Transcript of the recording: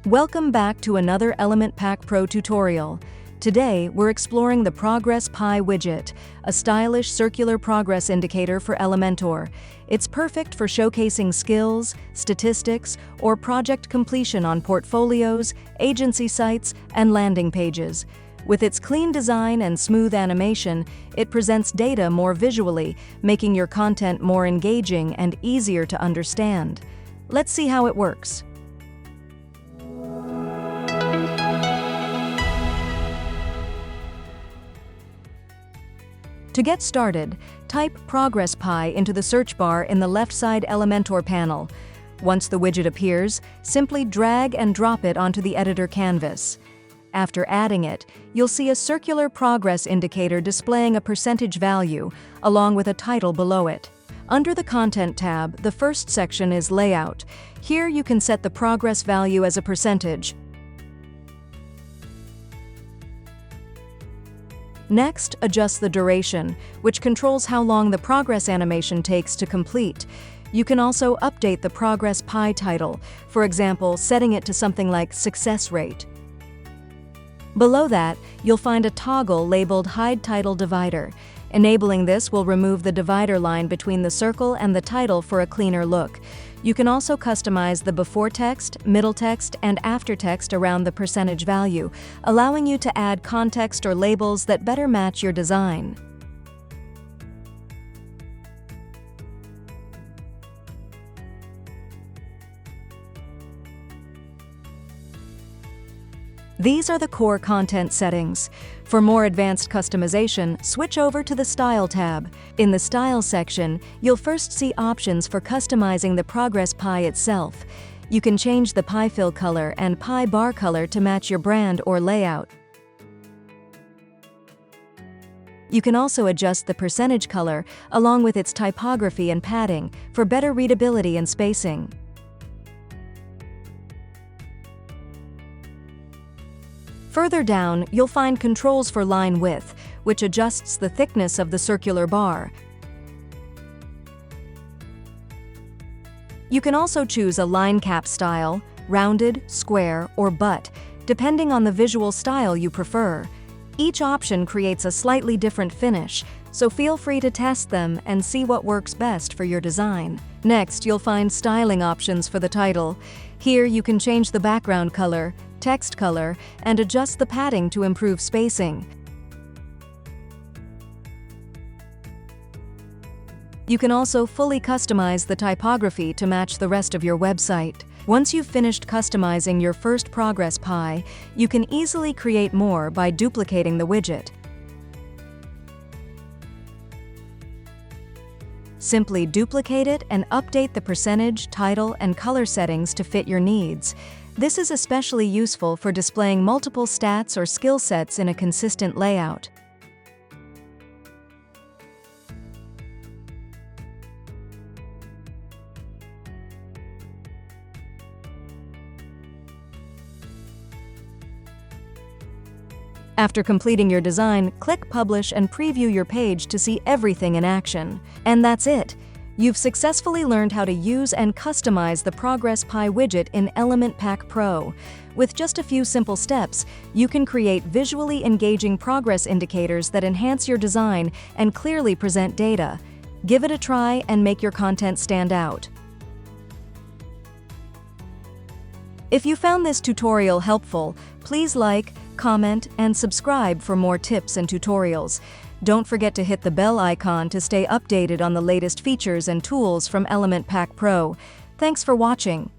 Welcome back to another Element Pack Pro tutorial. Today, we're exploring the Progress Pie widget, a stylish circular progress indicator for Elementor. It's perfect for showcasing skills, statistics, or project completion on portfolios, agency sites, and landing pages. With its clean design and smooth animation, it presents data more visually, making your content more engaging and easier to understand. Let's see how it works. To get started, type Progress Pie into the search bar in the left side Elementor panel. Once the widget appears, simply drag and drop it onto the editor canvas. After adding it, you'll see a circular progress indicator displaying a percentage value, along with a title below it. Under the Content tab, the first section is Layout. Here you can set the progress value as a percentage. Next, adjust the duration, which controls how long the progress animation takes to complete. You can also update the Progress Pie title, for example, setting it to something like Success Rate. Below that, you'll find a toggle labeled Hide Title Divider. Enabling this will remove the divider line between the circle and the title for a cleaner look. You can also customize the before text, middle text, and after text around the percentage value, allowing you to add context or labels that better match your design. These are the core content settings. For more advanced customization, switch over to the Style tab. In the Style section, you'll first see options for customizing the Progress Pie itself. You can change the pie fill color and pie bar color to match your brand or layout. You can also adjust the percentage color along with its typography and padding for better readability and spacing. Further down, you'll find controls for line width, which adjusts the thickness of the circular bar. You can also choose a line cap style, rounded, square, or butt, depending on the visual style you prefer. Each option creates a slightly different finish, so feel free to test them and see what works best for your design. Next, you'll find styling options for the title. Here you can change the background color, text color, and adjust the padding to improve spacing. You can also fully customize the typography to match the rest of your website. Once you've finished customizing your first Progress Pie, you can easily create more by duplicating the widget. Simply duplicate it and update the percentage, title, and color settings to fit your needs. This is especially useful for displaying multiple stats or skill sets in a consistent layout. After completing your design, click Publish and preview your page to see everything in action. And that's it! You've successfully learned how to use and customize the Progress Pie widget in Element Pack Pro. With just a few simple steps, you can create visually engaging progress indicators that enhance your design and clearly present data. Give it a try and make your content stand out. If you found this tutorial helpful, please like, comment, and subscribe for more tips and tutorials. Don't forget to hit the bell icon to stay updated on the latest features and tools from Element Pack Pro. Thanks for watching.